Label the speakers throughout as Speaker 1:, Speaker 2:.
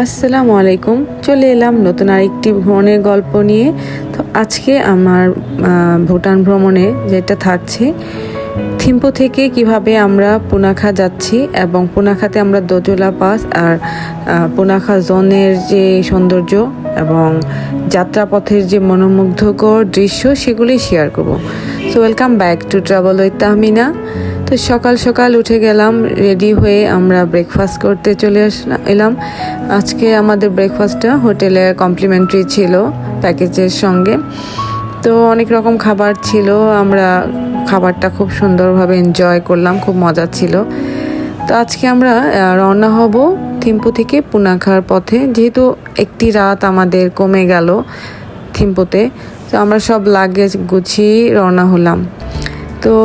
Speaker 1: আসসালামু আলাইকুম। চলে এলাম নতুন আরেকটি ভ্রমণের গল্প নিয়ে। তো আজকে আমার ভুটান ভ্রমণে যেটা থাকছে থিম্পু থেকে কিভাবে আমরা পুনাখা যাচ্ছি এবং পুনাখাতে আমরা দোজোলা পাস আর পুনাখা জোনের যে সৌন্দর্য এবং যাত্রাপথের যে মনোমুগ্ধকর দৃশ্য সেগুলি শেয়ার করব। So welcome back to travel with Tahmina. তো সকাল সকাল উঠে গেলাম, রেডি হয়ে আমরা ব্রেকফাস্ট করতে চলে এলাম। আজকে আমাদের ব্রেকফাস্টটা হোটেলে কমপ্লিমেন্টারি ছিল প্যাকেজের সঙ্গে। তো অনেক রকম খাবার ছিল, আমরা খাবারটা খুব সুন্দরভাবে এনজয় করলাম, খুব মজা ছিল। তো আজকে আমরা রওনা হব থিম্পু থেকে পুনাখার পথে, যেহেতু একটি রাত আমাদের কমে গেল থিম্পুতে। তো আমরা সব লাগেজ গুছিয়ে রওনা হলাম। তো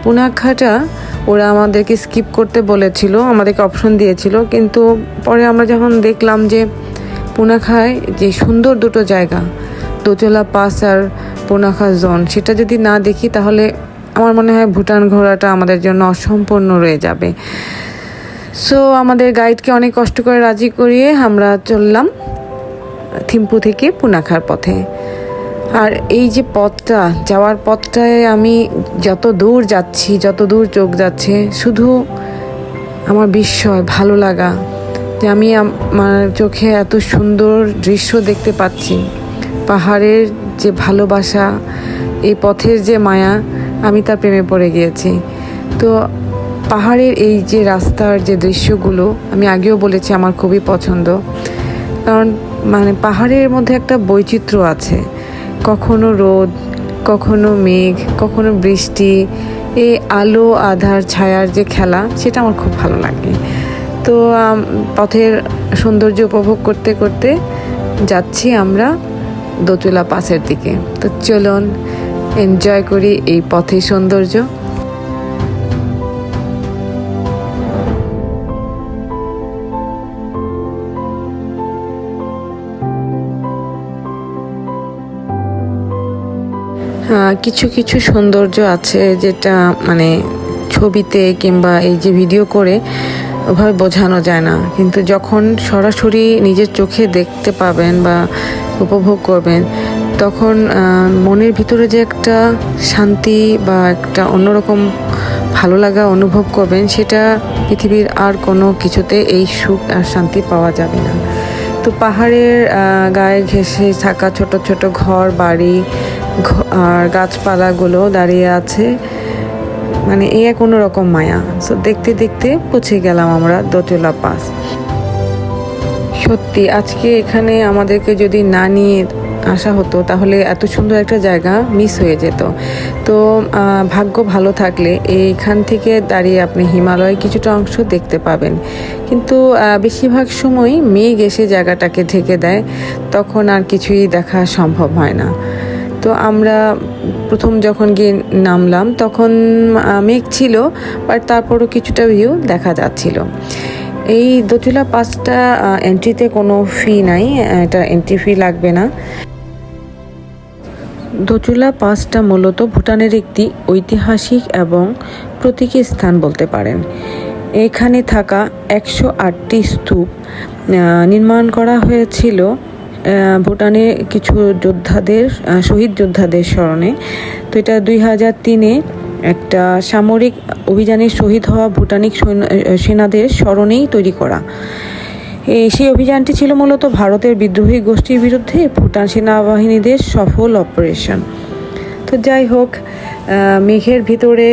Speaker 1: পুনাখাটা ওরা আমাদেরকে স্কিপ করতে বলেছিল, আমাদেরকে অপশন দিয়েছিল, কিন্তু পরে আমরা যখন দেখলাম যে পুনাখায় যে সুন্দর দুটো জায়গা দোজোলা পাস আর পুনাখা জোন, সেটা যদি না দেখি তাহলে আমার মনে হয় ভুটান ঘোরাটা আমাদের জন্য অসম্পূর্ণ রয়ে যাবে। সো আমাদের গাইডকে অনেক কষ্ট করে রাজি করিয়ে আমরা চললাম থিম্পু থেকে পুনাখার পথে। আর এই যে পথটা, যাওয়ার পথটায় আমি যত দূর যাচ্ছি, যত দূর চোখ যাচ্ছে, শুধু আমার বিস্ময়, ভালো লাগা যে আমি আমার চোখে এত সুন্দর দৃশ্য দেখতে পাচ্ছি। পাহাড়ের যে ভালোবাসা, এই পথের যে মায়া, আমি তার প্রেমে পড়ে গিয়েছি। তো পাহাড়ের এই যে রাস্তার যে দৃশ্যগুলো, আমি আগেও বলেছি আমার খুবই পছন্দ, কারণ পাহাড়ের মধ্যে একটা বৈচিত্র্য আছে। কখনো রোদ, কখনো মেঘ, কখনো বৃষ্টি, এই আলো আধার ছায়ার যে খেলা, সেটা আমার খুব ভালো লাগে। তো পথের সৌন্দর্য উপভোগ করতে করতে যাচ্ছি আমরা দোজোলা পাসের দিকে। তো চলুন এনজয় করি এই পথের সৌন্দর্য। কিছু কিছু সৌন্দর্য আছে যেটা ছবিতে কিংবা এই যে ভিডিও করে ওভাবে বোঝানো যায় না, কিন্তু যখন সরাসরি নিজের চোখে দেখতে পাবেন বা উপভোগ করবেন, তখন মনের ভিতরে যে একটা শান্তি বা একটা অন্যরকম ভালো লাগা অনুভব করবেন, সেটা পৃথিবীর আর কোনো কিছুতে এই সুখ আর শান্তি পাওয়া যাবে না। তো পাহাড়ের গায়ে ঘেঁষে থাকা ছোট ছোট ঘর বাড়ি আর গাছপালাগুলো দাঁড়িয়ে আছে, এই এক অন্যরকম মায়া। সো দেখতে দেখতে পৌঁছে গেলাম আমরা দোজোলা পাস। সত্যি আজকে এখানে আমাদেরকে যদি না নিয়ে আসা হতো তাহলে এত সুন্দর একটা জায়গা মিস হয়ে যেত। তো ভাগ্য ভালো থাকলে এইখান থেকে দাঁড়িয়ে আপনি হিমালয়ের কিছুটা অংশ দেখতে পাবেন, কিন্তু বেশিরভাগ সময় মেঘ এসে জায়গাটাকে ঢেকে দেয়, তখন আর কিছুই দেখা সম্ভব হয় না। তো আমরা প্রথম যখন গিয়ে নামলাম তখন মেঘ ছিল, বাট তারপরও কিছুটা ভিউ দেখা যাচ্ছিল। এই দোজোলা পাসটা এন্ট্রিতে কোনো ফি নাই, এটা এন্ট্রি ফি লাগবে না। দোজোলা পাসটা মূলত ভুটানের একটি ঐতিহাসিক এবং প্রতীকী স্থান বলতে পারেন। এখানে থাকা 108টি স্তূপ নির্মাণ করা হয়েছিল ভুটানে কিছু যোদ্ধাদের, শহীদ যোদ্ধাদের স্মরণে। তো এটা 2003-এ একটা সামরিক অভিযানে শহীদ হওয়া ভুটানিক সেনাদের স্মরণেই তৈরি করা। সেই অভিযানটি ছিল মূলত ভারতের বিদ্রোহী গোষ্ঠীর বিরুদ্ধে ভুটান সেনাবাহিনীদের সফল অপারেশন। তো যাই হোক, মেঘের ভিতরে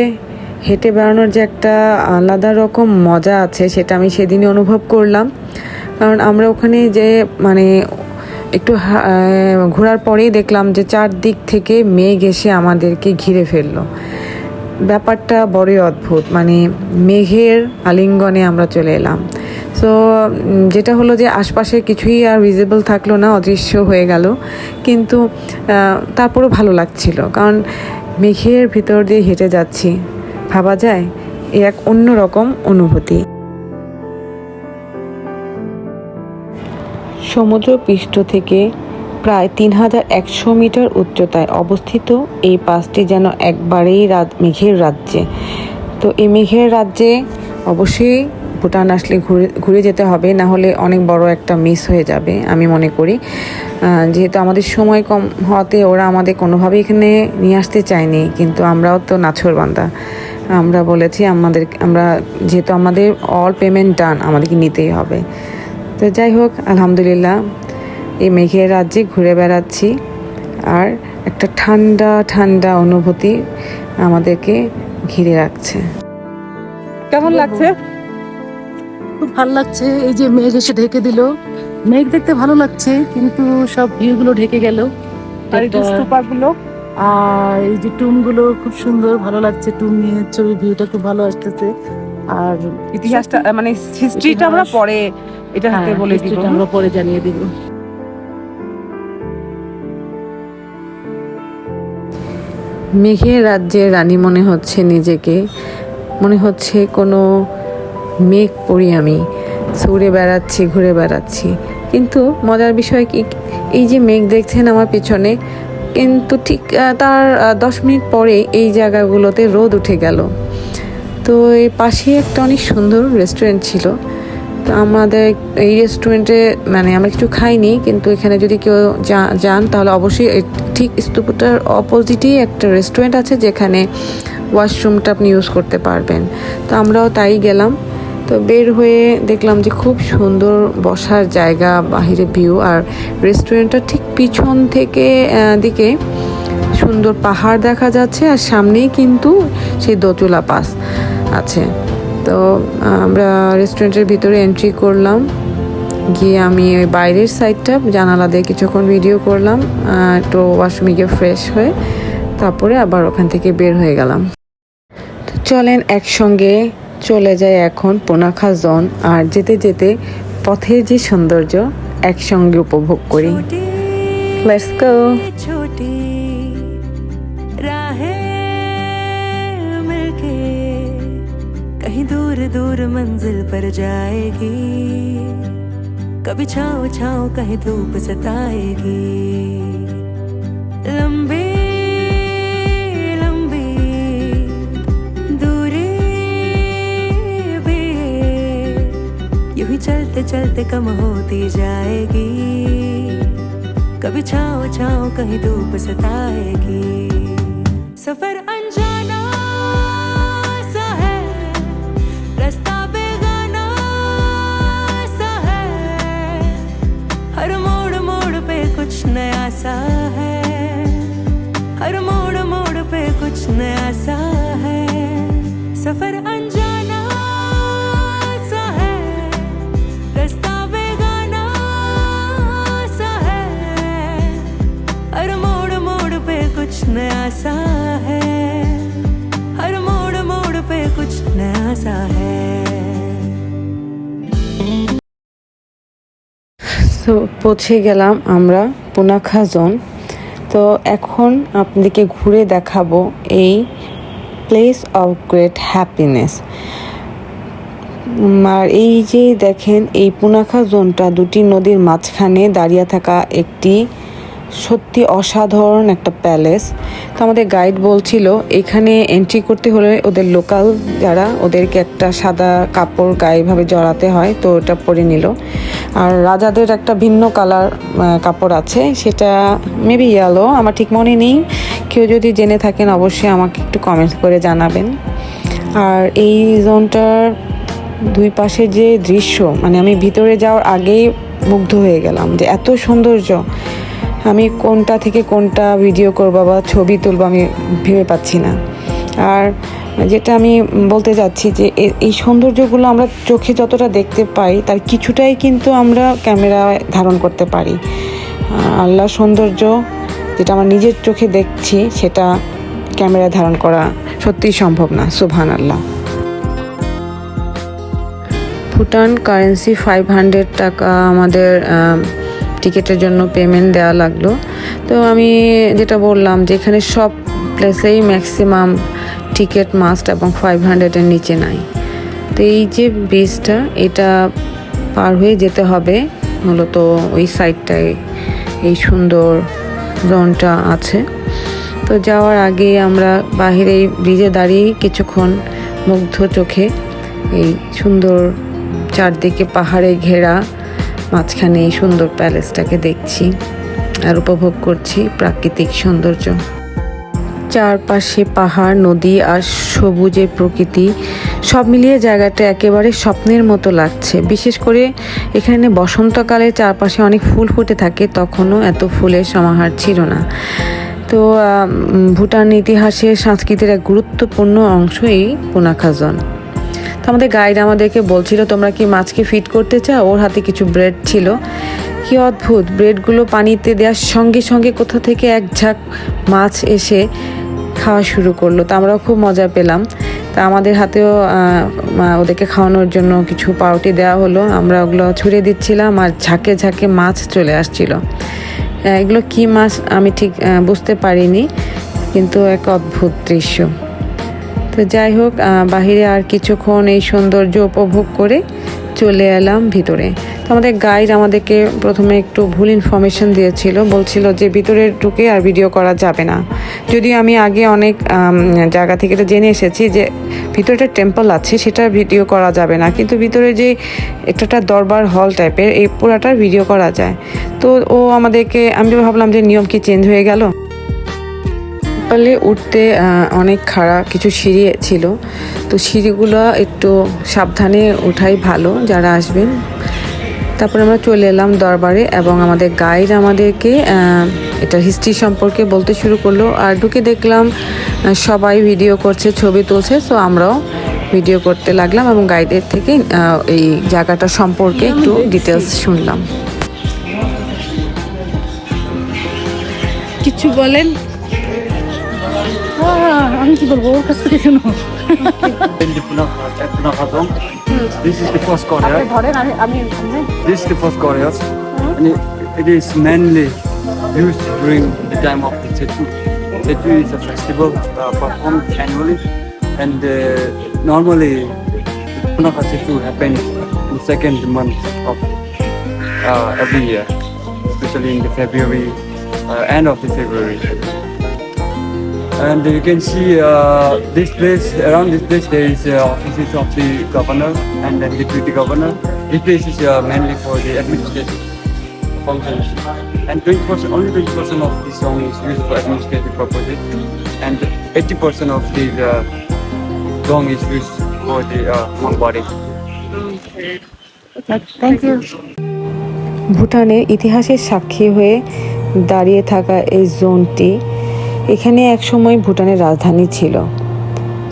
Speaker 1: হেঁটে বেড়ানোর যে একটা আলাদা রকম মজা আছে, সেটা আমি সেদিনই অনুভব করলাম। কারণ আমরা ওখানে যে একটু ঘোরার পরেই দেখলাম যে চারদিক থেকে মেঘ এসে আমাদেরকে ঘিরে ফেললো। ব্যাপারটা বড়ই অদ্ভুত, মেঘের আলিঙ্গনে আমরা চলে এলাম। সো যেটা হলো যে আশপাশে কিছুই আর ভিজিবল থাকলো না, অদৃশ্য হয়ে গেল, কিন্তু তারপরও ভালো লাগছিল, কারণ মেঘের ভিতর দিয়ে হেঁটে যাচ্ছি, ভাবা যায় এ এক অন্যরকম অনুভূতি। সমুদ্র পৃষ্ঠ থেকে প্রায় 3100 মিটার উচ্চতায় অবস্থিত এই পাসটি যেন একবারেই মেঘের রাজ্যে। তো এই মেঘের রাজ্যে অবশ্যই ভুটান আসলে ঘুরে যেতে হবে, না হলে অনেক বড় একটা মিস হয়ে যাবে আমি মনে করি। যেহেতু আমাদের সময় কম হওয়াতে ওরা আমাদের কোনোভাবেই এখানে নিয়ে আসতে চায়নি, কিন্তু আমরাও তো নাছোড়বান্দা, আমরা বলেছি আমরা যেহেতু আমাদের অল পেমেন্ট ডান, আমাদেরকে নিতেই হবে। তো যাই হোক, আলহামদুলিল্লাহ এই মেঘের রাজ্যে ঘুরে বেড়াচ্ছি, আর একটা ঠান্ডা ঠান্ডা অনুভূতি আমাদেরকে ঘিরে রাখছে। কেমন লাগছে?
Speaker 2: খুব ভালো লাগছে। এই যে মেঘ এসে ঢেকে দিল, মেঘ দেখতে ভালো লাগছে, কিন্তু সব ভিউ গুলো ঢেকে গেল।
Speaker 1: আর এই স্তূপগুলো,
Speaker 2: আর এই যে টুম গুলো খুব সুন্দর, ভালো লাগছে। টুম নিয়ে ছবি, ভিউটা খুব ভালো আসতেছে। আর
Speaker 1: ইতিহাসটা মানে হিস্ট্রিটা আমরা পরে এটা হাতে বলে দিব,
Speaker 2: আমরা পরে জানিয়ে দিব।
Speaker 1: মেঘের রাজ্যের রানী মনে হচ্ছে নিজেকে, মনে হচ্ছে কোনো মেঘ পড়ি আমি, ঘুরে বেড়াচ্ছি ঘুরে বেড়াচ্ছি। কিন্তু মজার বিষয় কি, এই যে মেঘ দেখছেন আমার পিছনে, কিন্তু ঠিক তার 10 মিনিট পরে এই জায়গাগুলোতে রোদ উঠে গেল। তো এই পাশে একটা অনেক সুন্দর রেস্টুরেন্ট ছিল। তো আমাদের এই রেস্টুরেন্টে মানে আমরা কিছু খাইনি, কিন্তু এখানে যদি কেউ যান তাহলে অবশ্যই ঠিক স্তূপটার অপোজিটেই একটা রেস্টুরেন্ট আছে, যেখানে ওয়াশরুমটা আপনি ইউজ করতে পারবেন। তো আমরাও তাই গেলাম। তো বের হয়ে দেখলাম যে খুব সুন্দর বসার জায়গা, বাহিরে ভিউ, আর রেস্টুরেন্টটা ঠিক পিছন থেকে দিকে সুন্দর পাহাড় দেখা যাচ্ছে, আর সামনেই কিন্তু সেই দোতলা পাস আছে। তো আমরা রেস্টুরেন্টের ভিতরে এন্ট্রি করলাম, গিয়ে আমি ওই বাইরের সাইডটা জানালা দিয়ে কিছুক্ষণ ভিডিও করলাম, একটু ওয়াশরুমে গিয়ে ফ্রেশ হয়ে তারপরে আবার ওখান থেকে বের হয়ে গেলাম। তো চলেন একসঙ্গে চলে যায় এখন পুনাখা জোন, আর যেতে যেতে পথের যে সৌন্দর্য একসঙ্গে উপভোগ করি। Let's go.
Speaker 3: कहीं दूर दूर मंजिल पर जाएगी, कभी छाँव छाँव कहीं धूप सताएगी। लंबी लंबी दूरी भी यूं ही चलते चलते कम होती जाएगी, कभी छाँव छाँव कहीं धूप सताएगी। सफर अनजाना सा है, रास्ता बेगाना सा है, हर मोड़ मोड़ पे कुछ नया सा है, हर मोड़ मोड़ पे कुछ नया सा है। सफर अनजाना सा है, रास्ता बेगाना सा है, हर मोड़ मोड़ पे कुछ नया सा है, हर मोड़ मोड़ पे कुछ नया सा है।
Speaker 1: তো পৌঁছে গেলাম আমরা পুনাখা জোন। তো এখন আপনাদেরকে ঘুরে দেখাবো এই প্লেস অফ গ্রেট হ্যাপিনেস। আর এই যে দেখেন, এই পুনাখা জোনটা দুটি নদীর মাঝখানে দাঁড়িয়ে থাকা একটি সত্যি অসাধারণ একটা প্যালেস। তো আমাদের গাইড বলছিল এখানে এন্ট্রি করতে হলে ওদের লোকাল যারা, ওদেরকে একটা সাদা কাপড় গায়েভাবে জড়াতে হয়, তো ওটা পরে নিল। আর রাজাদের একটা ভিন্ন কালার কাপড় আছে, সেটা মেবি ইয়েলো, আমার ঠিক মনে নেই। কেউ যদি জেনে থাকেন অবশ্যই আমাকে একটু কমেন্ট করে জানাবেন। আর এই জোনটার দুই পাশে যে দৃশ্য, মানে আমি ভিতরে যাওয়ার আগেই মুগ্ধ হয়ে গেলাম যে এত সৌন্দর্য। আমি কোনটা থেকে কোনটা ভিডিও করবো বা ছবি তুলবো আমি ভেবে পাচ্ছি না। আর যেটা আমি বলতে যাচ্ছি যে এই সৌন্দর্যগুলো আমরা চোখে যতটা দেখতে পাই, তার কিছুটাই কিন্তু আমরা ক্যামেরায় ধারণ করতে পারি। আল্লাহ সৌন্দর্য যেটা আমার নিজের চোখে দেখছি, সেটা ক্যামেরায় ধারণ করা সত্যিই সম্ভব না। সুবহানাল্লাহ। ভুটান কারেন্সি 500 টাকা আমাদের টিকিটের জন্য পেমেন্ট দেওয়া লাগলো। তো আমি যেটা বললাম যে এখানে সব প্লেসেই ম্যাক্সিমাম টিকিট মাস্ট এবং 500-এর নিচে নাই। তো এই যে ব্রিজটা, এটা পার হয়ে যেতে হবে মূলত ওই সাইডটায় এই সুন্দর জোনটা আছে। তো যাওয়ার আগে আমরা বাহিরে এই ব্রিজে দাঁড়িয়ে কিছুক্ষণ মুগ্ধ চোখে এই সুন্দর চারদিকে পাহাড়ে ঘেরা মাঝখানে এই সুন্দর প্যালেসটাকে দেখছি আর উপভোগ করছি প্রাকৃতিক সৌন্দর্য। চারপাশে পাহাড়, নদী আর সবুজে প্রকৃতি সব মিলিয়ে জায়গাটা একেবারে স্বপ্নের মতো লাগছে। বিশেষ করে এখানে বসন্তকালে চারপাশে অনেক ফুল ফুটে থাকে, তখনও এত ফুলের সমাহার ছিল না। তো ভুটান ইতিহাসের সংস্কৃতির এক গুরুত্বপূর্ণ অংশ এই পুনাখাজন। তো আমাদের গাইড আমাদেরকে বলছিল তোমরা কি মাছকে ফিড করতে চাও। ওর হাতে কিছু ব্রেড ছিল, কি অদ্ভুত, ব্রেডগুলো পানিতে দেওয়ার সঙ্গে সঙ্গে কোথা থেকে এক ঝাঁক মাছ এসে খাওয়া শুরু করলো। তো আমরাও খুব মজা পেলাম। তা আমাদের হাতেও ওদেরকে খাওয়ানোর জন্য কিছু পাউরুটি দেওয়া হলো, আমরা ওগুলো ছুঁড়ে দিচ্ছিলাম আর ঝাঁকে ঝাঁকে মাছ চলে আসছিল। এগুলো কি মাছ আমি ঠিক বুঝতে পারিনি, কিন্তু এক অদ্ভুত দৃশ্য। তো যাই হোক, বাহিরে আর কিছুক্ষণ এই সৌন্দর্য উপভোগ করে চলে এলাম ভিতরে। তো আমাদের গাইড আমাদেরকে প্রথমে একটু ভুল ইনফরমেশন দিয়েছিল, বলছিল যে ভিতরে ঢুকে আর ভিডিও করা যাবে না। যদিও আমি আগে অনেক জায়গা থেকে এটা জেনে এসেছি যে ভিতরে একটা টেম্পল আছে, সেটা ভিডিও করা যাবে না, কিন্তু ভিতরে যে একটা দরবার হল টাইপের এই পুরাটার ভিডিও করা যায়। তো ও আমাদেরকে, আমি ভাবলাম যে নিয়ম কি চেঞ্জ হয়ে গেল। টেম্পলে উঠতে অনেক খাড়া কিছু সিঁড়ি ছিল, তো সিঁড়িগুলো একটু সাবধানে ওঠাই ভালো যারা আসবেন। তারপর আমরা চলে এলাম দরবারে এবং আমাদের গাইড আমাদেরকে এটা হিস্ট্রি সম্পর্কে বলতে শুরু করলো। আর ঢুকে দেখলাম সবাই ভিডিও করছে, ছবি তুলছে, সো আমরাও ভিডিও করতে লাগলাম এবং গাইডের থেকে এই জায়গাটা সম্পর্কে একটু ডিটেলস শুনলাম। কিছু বলেন?
Speaker 2: আমি কি বলবো, ওর কাছ থেকে শুনো।
Speaker 4: In the Punakhajon. This is the first courtyard. This is the first courtyard, and it is mainly used during the time of the Chetu. Chetu is a festival performed annually, and normally the Punakha Chetu happens in the second month of every year, especially in the February, end of the February. And you can see this place, around this place there is offices of the governor and then deputy governor. This place is mainly for the administrative functions. And 20%, only 20% of the song is used for administrative purposes. And 80% of the song is used for the monk body.
Speaker 2: Thank you.
Speaker 1: ভুটানের ইতিহাসের সাক্ষী হয়ে দাঁড়িয়ে থাকা এই জোনটি, এখানে একসময় ভুটানের রাজধানী ছিল।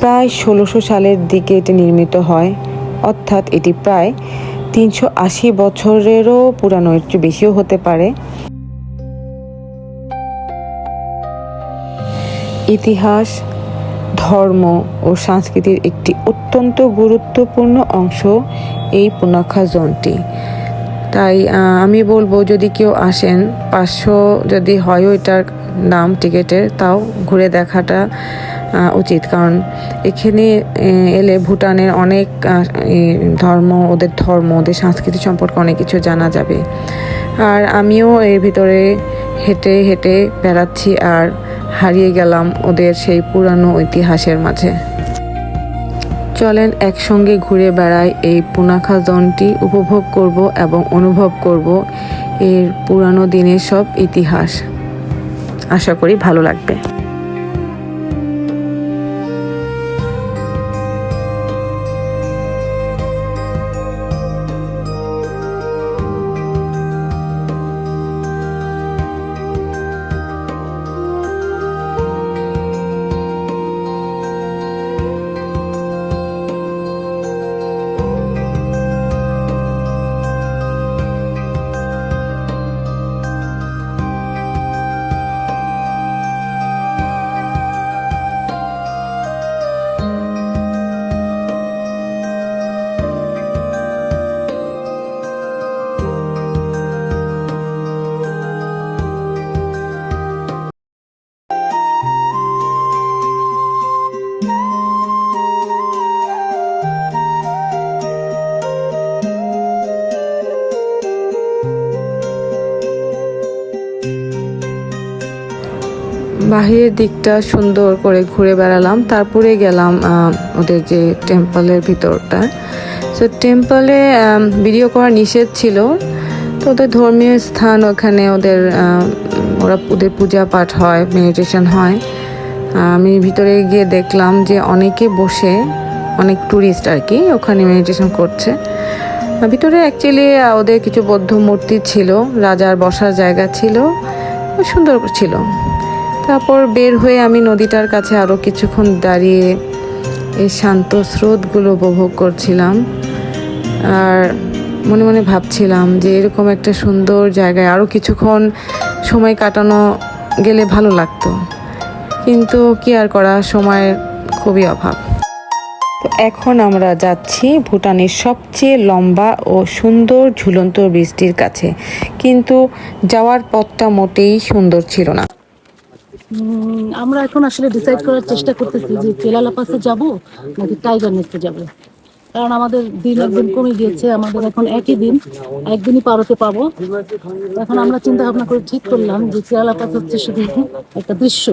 Speaker 1: প্রায় 1600 সালের দিকে এটি নির্মিত হয়, অর্থাৎ এটি প্রায় 380 বছরেরও পুরানো, একটু বেশিও হতে পারে। ইতিহাস, ধর্ম ও সংস্কৃতির একটি অত্যন্ত গুরুত্বপূর্ণ অংশ এই পুনাখাজনটি। তাই আমি বলবো যদি কেউ আসেন, 500 যদি হয়ও এটার দাম টিকিটের, তাও ঘুরে দেখাটা উচিত। কারণ এখানে এলে ভুটানের অনেক ওদের ধর্ম, ওদের সংস্কৃতি সম্পর্কে অনেক কিছু জানা যাবে। আর আমিও এর ভিতরে হেঁটে হেঁটে বেড়াচ্ছি আর হারিয়ে গেলাম ওদের সেই পুরানো ইতিহাসের মাঝে। চলেন একসঙ্গে ঘুরে বেড়াই এই পুনাখাজনটি, উপভোগ করব এবং অনুভব করব এর পুরানো দিনের সব ইতিহাস। আশা করি ভালো লাগবে। বাহিরের দিকটা সুন্দর করে ঘুরে বেড়ালাম, তারপরে গেলাম ওদের যে টেম্পলের ভিতরটা। তো টেম্পলে ভিডিও করা নিষেধ ছিল, তো ওদের ধর্মীয় স্থান, ওখানে ওদের পূজা পাঠ হয়, মেডিটেশন হয়। আমি ভিতরে গিয়ে দেখলাম যে অনেকে বসে, অনেক ট্যুরিস্ট আর কি ওখানে মেডিটেশন করছে। ভিতরে অ্যাকচুয়ালি ওদের কিছু বৌদ্ধ মূর্তি ছিল, রাজার বসার জায়গা ছিল, সুন্দর ছিল। তারপর বের হয়ে আমি নদীটার কাছে আরও কিছুক্ষণ দাঁড়িয়ে এই শান্ত স্রোতগুলো উপভোগ করছিলাম, আর মনে মনে ভাবছিলাম যে এরকম একটা সুন্দর জায়গায় আরও কিছুক্ষণ সময় কাটানো গেলে ভালো লাগতো, কিন্তু কি আর করা, সময়ের খুবই অভাব। তো এখন আমরা যাচ্ছি ভুটানের সবচেয়ে লম্বা ও সুন্দর ঝুলন্ত ব্রিজটির কাছে, কিন্তু যাওয়ার পথটা মোটেই সুন্দর ছিল না।
Speaker 2: আমরা এখন আসলে ডিসাইড করার চেষ্টা করতেছি যে কেলালা পাসে যাব নাকি টাইগার নেস্টে যাব, কারণ আমাদের দিন একদিন কমে গিয়েছে, আমাদের এখন একই দিন, একদিনই পার হতে পাবো। এখন আমরা চিন্তা ভাবনা করে ঠিক করলাম যে কেলালা পাস হচ্ছে শুধু একটা দৃশ্য,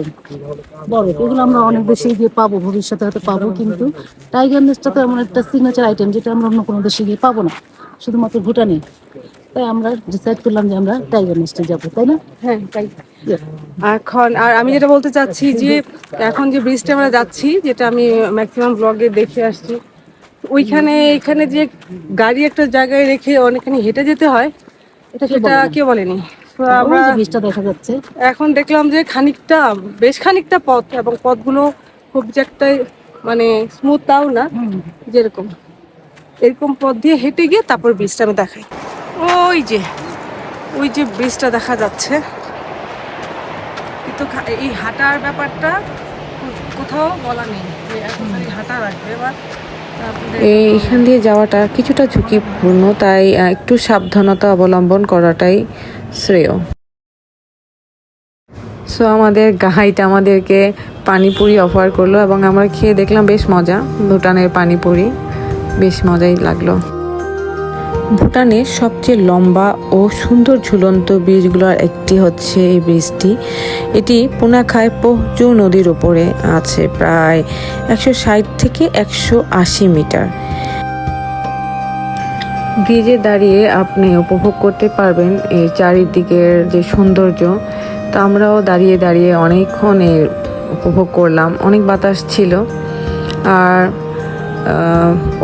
Speaker 2: বড় এগুলো আমরা অনেক দেশে গিয়ে পাবো, ভবিষ্যতে হয়তো পাবো, কিন্তু টাইগার নেস্টটা তো এমন একটা সিগনেচার আইটেম যেটা আমরা অন্য কোনো দেশে গিয়ে পাবো না, শুধুমাত্র ভুটানে। তাই আমরা ডিসাইড করলাম যে আমরা টাইগার নেস্টে যাবো, তাই না?
Speaker 5: হ্যাঁ তাই। এখন আর আমি যেটা বলতে চাচ্ছি যে এখন যে ব্রিজটা আমরা যাচ্ছি, যেটা আমি ম্যাক্সিমাম ব্লগে দেখে আসছি, এখানে যে গাড়ি একটা জায়গায় রেখে অনেকখানি হেঁটে যেতে হয়, সেটা কেউ বলেনি। তো আমরা
Speaker 2: ব্রিজটা দেখা যাচ্ছে,
Speaker 5: এখন দেখলাম যে বেশ খানিকটা পথ, এবং পথগুলো খুব যে একটা মানে স্মুথ তাও না, যেরকম এরকম পথ দিয়ে হেঁটে গিয়ে তারপর ব্রিজটা আমি দেখাই। ওই যে ব্রিজটা দেখা যাচ্ছে, কিন্তু এই হাঁটার ব্যাপারটা কোথাও বলা নেই যে এখন হাঁটা রাখবে বা
Speaker 1: এইখান দিয়ে যাওয়াটা কিছুটা ঝুঁকিপূর্ণ, তাই একটু সাবধানতা অবলম্বন করাটাই শ্রেয়। সো আমাদের গাইড আমাদেরকে পানিপুরি অফার করলো, এবং আমরা খেয়ে দেখলাম বেশ মজা, ভুটানের পানিপুরি বেশ মজাই লাগলো। ভুটানের সবচেয়ে লম্বা ও সুন্দর ঝুলন্ত ব্রিজগুলোর একটি হচ্ছে এই ব্রিজটি। এটি পুনাখায় পোহজু নদীর উপরে আছে, প্রায় 160 থেকে 180 মিটার। ব্রিজে দাঁড়িয়ে আপনি উপভোগ করতে পারবেন এর চারিদিকের যে সৌন্দর্য। তো আমরাও দাঁড়িয়ে দাঁড়িয়ে অনেকক্ষণ এর উপভোগ করলাম, অনেক বাতাস ছিল। আর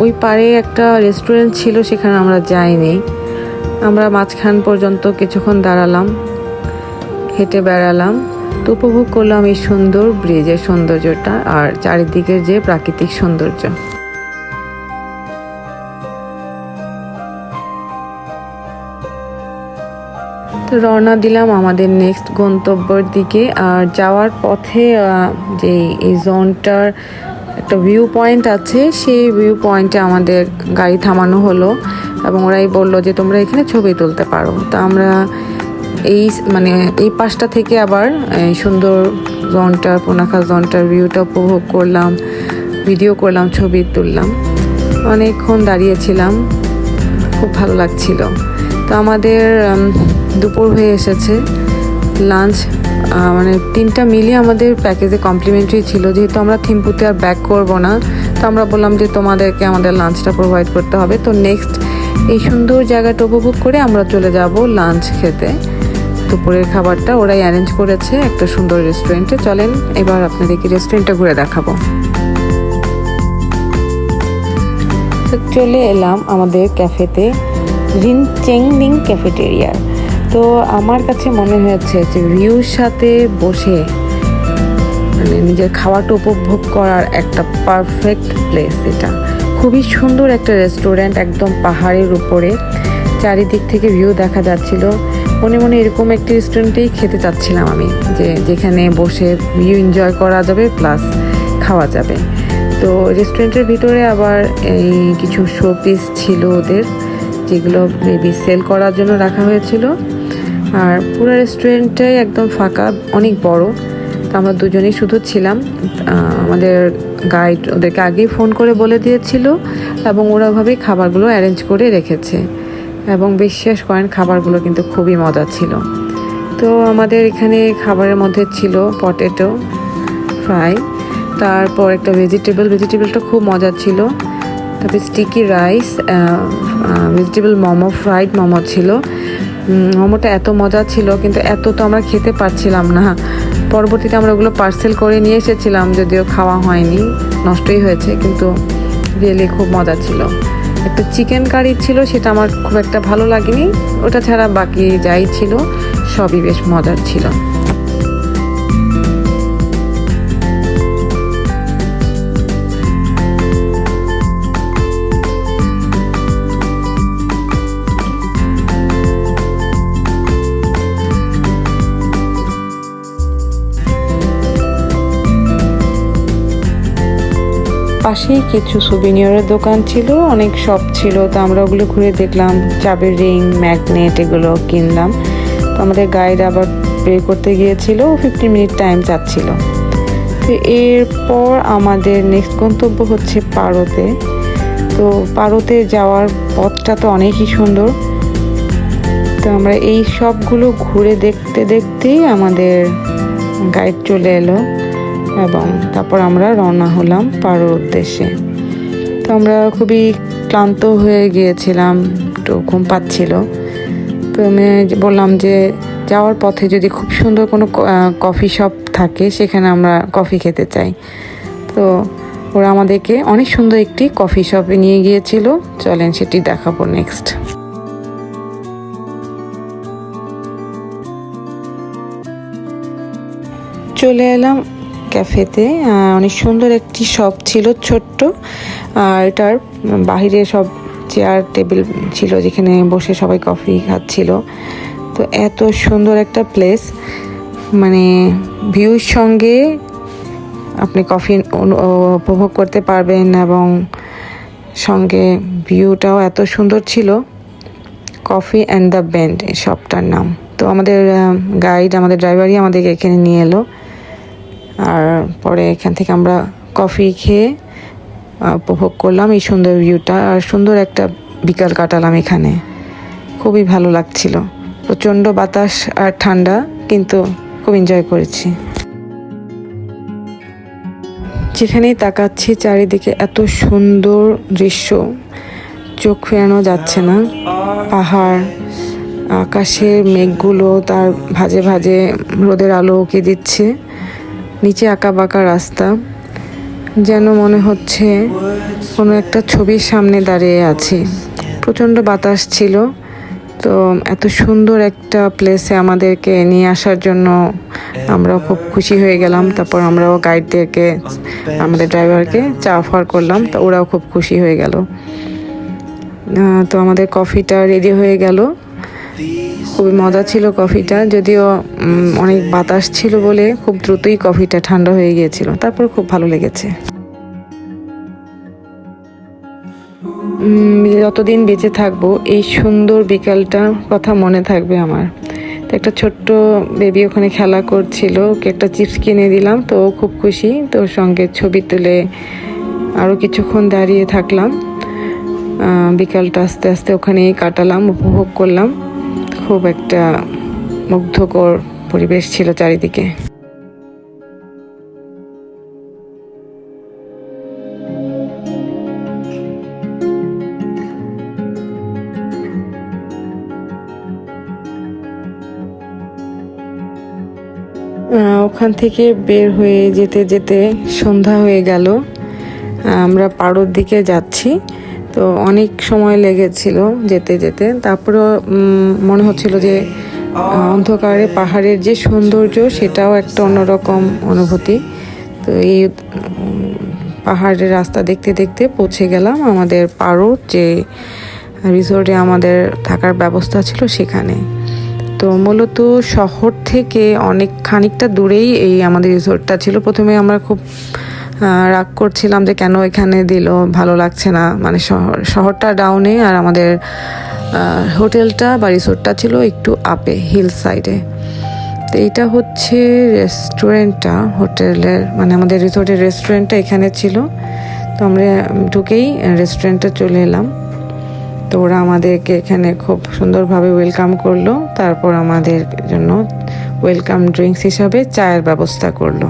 Speaker 1: ওই পারে একটা রেস্টুরেন্ট ছিল, সেখানে আমরা যাইনি। আমরা মাঝখান পর্যন্ত কিছুক্ষণ দাঁড়ালাম, হেঁটে বেড়ালাম, তো উপভোগ করলাম এই সুন্দর ব্রিজের সৌন্দর্যটা আর চারিদিকের যে প্রাকৃতিক সৌন্দর্য। তো রওনা দিলাম আমাদের নেক্সট গন্তব্যের দিকে। আর যাওয়ার পথে যে এই জোনটার একটা ভিউ পয়েন্ট আছে, সেই ভিউ পয়েন্টে আমাদের গাড়ি থামানো হলো, এবং ওরাই বললো যে তোমরা এখানে ছবি তুলতে পারো। তো আমরা এই পাশটা থেকে আবার এই সুন্দর পুনাখা জোনটার ভিউটা উপভোগ করলাম, ভিডিও করলাম, ছবি তুললাম, অনেকক্ষণ দাঁড়িয়েছিলাম, খুব ভালো লাগছিল। তো আমাদের দুপুর হয়ে এসেছে, লাঞ্চ মানে 3টা মিলিয়ে আমাদের প্যাকেজে কমপ্লিমেন্টারি ছিল। যেহেতু আমরা থিম্পুতে আর ব্যাক করবো না, তো আমরা বললাম যে তোমাদেরকে আমাদের লাঞ্চটা প্রোভাইড করতে হবে। তো নেক্সট এই সুন্দর জায়গাটা উপভোগ করে আমরা চলে যাব লাঞ্চ খেতে। দুপুরের খাবারটা ওরাই অ্যারেঞ্জ করেছে একটা সুন্দর রেস্টুরেন্টে। চলেন এবার আপনাদেরকে রেস্টুরেন্টটা ঘুরে দেখাবো। চলে এলাম আমাদের ক্যাফেতে, রিনচেংনিং ক্যাফেটেরিয়া। তো আমার কাছে মনে হয়েছে যে ভিউর সাথে বসে মানে নিজের খাওয়াটা উপভোগ করার একটা পারফেক্ট প্লেস। এটা খুবই সুন্দর একটা রেস্টুরেন্ট, একদম পাহাড়ের উপরে, চারিদিক থেকে ভিউ দেখা যাচ্ছিল। মনে মনে এরকম একটি রেস্টুরেন্টেই খেতে চাচ্ছিলাম আমি, যেখানে বসে ভিউ এনজয় করা যাবে প্লাস খাওয়া যাবে। তো রেস্টুরেন্টের ভিতরে আবার এই কিছু শো পিস ছিল ওদের, যেগুলো মেবি সেল করার জন্য রাখা হয়েছিল। আর পুরো রেস্টুরেন্টটাই একদম ফাঁকা, অনেক বড়। তো আমরা দুজনেই শুধু ছিলাম। আমাদের গাইড ওদেরকে আগেই ফোন করে বলে দিয়েছিল, এবং ওরা ওভাবেই খাবারগুলো অ্যারেঞ্জ করে রেখেছে, এবং বিশ্বাস করেন খাবারগুলো কিন্তু খুবই মজা ছিল। তো আমাদের এখানে খাবারের মধ্যে ছিল পটেটো ফ্রাই, তারপর একটা ভেজিটেবলটা খুব মজা ছিল, তারপরে sticky rice, vegetable momo, fried momo ছিল। মোমোটা এত মজা ছিল, কিন্তু এত তো আমরা খেতে পারছিলাম না। পরবর্তীতে আমরা ওগুলো পার্সেল করে নিয়ে এসেছিলাম, যদিও খাওয়া হয়নি, নষ্টই হয়েছে, কিন্তু রিয়েলি খুব মজা ছিল। একটা চিকেন কারি ছিল, সেটা আমার খুব একটা ভালো লাগেনি। ওটা ছাড়া বাকি যাই ছিল সবই বেশ মজার ছিল। পাশেই কিছু সুভিনিয়রের দোকান ছিল, অনেক শপ ছিল, তো আমরা ওগুলো ঘুরে দেখলাম। চাবির রিং, ম্যাগনেট এগুলো কিনলাম। তো আমাদের গাইড আবার বের করতে গিয়েছিল, 15 মিনিট টাইম চাচ্ছিল। তো এরপর আমাদের নেক্সট গন্তব্য হচ্ছে পারোতে। তো পারোতে যাওয়ার পথটা তো অনেকই সুন্দর। তো আমরা এই সবগুলো ঘুরে দেখতে দেখতেই আমাদের গাইড চলে এলো, এবং তারপর আমরা রওনা হলাম পারোর উদ্দেশ্যে। তো আমরা খুবই ক্লান্ত হয়ে গিয়েছিলাম, একটু ঘুম পাচ্ছিল। তো আমি বললাম যে যাওয়ার পথে যদি খুব সুন্দর কোনো কফি শপ থাকে, সেখানে আমরা কফি খেতে চাই। তো ওরা আমাদেরকে অনেক সুন্দর একটি কফি শপে নিয়ে গিয়েছিল। চলেন সেটি দেখাবো নেক্সট। চলে এলাম ক্যাফেতে। অনেক সুন্দর একটি শপ ছিল, ছোট্ট। আর এটার বাহিরে সব চেয়ার টেবিল ছিল, যেখানে বসে সবাই কফি খাচ্ছিল। তো এত সুন্দর একটা প্লেস, মানে ভিউর সঙ্গে আপনি কফি উপভোগ করতে পারবেন, এবং সঙ্গে ভিউটাও এত সুন্দর ছিল। কফি অ্যান্ড দ্য বেন্ড এই শপটার নাম। তো আমাদের গাইড, আমাদের ড্রাইভারই আমাদেরকে এখানে নিয়ে এলো। আর পরে এখান থেকে আমরা কফি খেয়ে উপভোগ করলাম এই সুন্দর ভিউটা। আর সুন্দর একটা বিকাল কাটালাম এখানে, খুবই ভালো লাগছিল। প্রচণ্ড বাতাস আর ঠান্ডা, কিন্তু খুব এনজয় করেছি। যেখানেই তাকাচ্ছি চারিদিকে এত সুন্দর দৃশ্য, চোখ ফেরানো যাচ্ছে না। পাহাড়, আকাশের মেঘগুলো তার ভাঁজে ভাঁজে রোদের আলো উঁকি দিচ্ছে, নিচে আঁকা বাঁকা রাস্তা, যেন মনে হচ্ছে কোনো একটা ছবির সামনে দাঁড়িয়ে আছি। প্রচণ্ড বাতাস ছিল। তো এত সুন্দর একটা প্লেসে আমাদেরকে নিয়ে আসার জন্য আমরাও খুব খুশি হয়ে গেলাম। তারপর আমরাও গাইডদেরকে, আমাদের ড্রাইভারকে চা অফার করলাম, তো ওরাও খুব খুশি হয়ে গেল। তো আমাদের কফিটা রেডি হয়ে গেল। খুবই মজা ছিল কফিটা, যদিও অনেক বাতাস ছিল বলে খুব দ্রুতই কফিটা ঠান্ডা হয়ে গিয়েছিল। তারপর খুব ভালো লেগেছে। যতদিন বেঁচে থাকবো এই সুন্দর বিকালটার কথা মনে থাকবে আমার। তো একটা ছোট্ট বেবি ওখানে খেলা করছিল, ওকে একটা চিপস কিনে দিলাম, তো ও খুব খুশি। তো ওর সঙ্গে ছবি তুলে আরও কিছুক্ষণ দাঁড়িয়ে থাকলাম। বিকালটা আস্তে আস্তে ওখানেই কাটালাম, উপভোগ করলাম। খুব একটা মুগ্ধকর পরিবেশ ছিল চারিদিকে। ওখান থেকে বের হয়ে যেতে যেতে সন্ধ্যা হয়ে গেল। আমরা পারোর দিকে যাচ্ছি। তো অনেক সময় লেগেছিল যেতে যেতে। তারপরেও মনে হচ্ছিল যে অন্ধকারে পাহাড়ের যে সৌন্দর্য, সেটাও একটা অন্যরকম অনুভূতি। তো এই পাহাড়ের রাস্তা দেখতে দেখতে পৌঁছে গেলাম আমাদের পারোর যে রিসোর্টে আমাদের থাকার ব্যবস্থা ছিল সেখানে। তো মূলত শহর থেকে অনেক খানিকটা দূরেই এই আমাদের রিসোর্টটা ছিল। প্রথমে আমরা খুব রাগ করছিলাম যে কেন এখানে দিল, ভালো লাগছে না, মানে শহরটা ডাউনে আর আমাদের হোটেলটা বা রিসোর্টটা ছিল একটু আপে, হিল সাইডে। তো এইটা হচ্ছে রেস্টুরেন্টটা, হোটেলের মানে আমাদের রিসোর্টের রেস্টুরেন্টটা এখানে ছিল। তো আমরা ঢুকেই রেস্টুরেন্টে চলে এলাম। তো ওরা আমাদেরকে এখানে খুব সুন্দরভাবে ওয়েলকাম করলো। তারপর আমাদের জন্য ওয়েলকাম ড্রিঙ্কস হিসাবে চায়ের ব্যবস্থা করলো।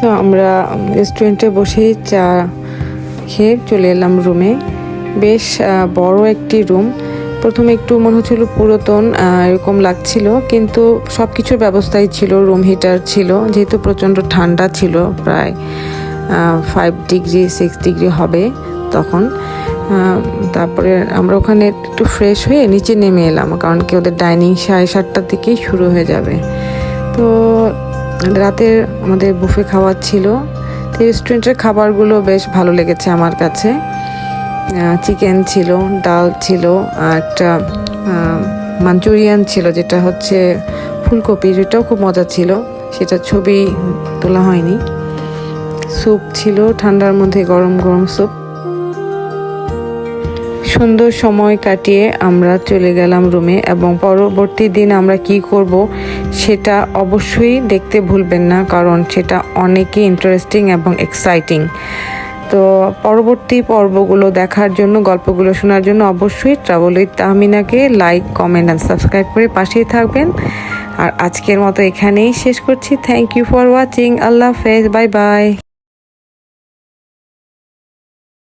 Speaker 1: তো আমরা রেস্টুরেন্টে বসে চা খেয়ে চলে এলাম রুমে। বেশ বড় একটি রুম। প্রথমে একটু মনে হচ্ছিল পুরাতন এরকম লাগছিল, কিন্তু সব কিছুর ব্যবস্থাই ছিল। রুম হিটার ছিল, যেহেতু প্রচণ্ড ঠান্ডা ছিল, প্রায় 5 ডিগ্রি 6 ডিগ্রি হবে তখন। তারপরে আমরা ওখানে একটু ফ্রেশ হয়ে নিচে নেমে এলাম, কারণ কি ওদের ডাইনিং 7:30টার দিকেই শুরু হয়ে যাবে। তো রাতের আমাদের বুফে খাওয়া ছিল। তো রেস্টুরেন্টের খাবারগুলো বেশ ভালো লেগেছে আমার কাছে। চিকেন ছিল, ডাল ছিল, একটা মাঞ্চুরিয়ান ছিল যেটা হচ্ছে ফুলকপি, যেটাও খুব মজা ছিল, সেটা ছবি তোলা হয়নি। স্যুপ ছিল, ঠান্ডার মধ্যে গরম গরম স্যুপ। সুন্দর সময় কাটিয়ে আমরা চলে গেলাম রুমে, এবং পরবর্তী দিন আমরা কি করব সেটা অবশ্যই দেখতে ভুলবেন না, কারণ সেটা অনেকই ইন্টারেস্টিং এবং এক্সাইটিং। তো পরবর্তী পর্বগুলো দেখার জন্য, গল্পগুলো শোনার জন্য অবশ্যই ট্রাভেল উইথ তাহমিনাকে লাইক, কমেন্ট অ্যান্ড সাবস্ক্রাইব করে পাশেই থাকবেন। আর আজকের মতো এখানেই শেষ করছি। Thank you for watching. Allah হাফেজ, বাই বাই।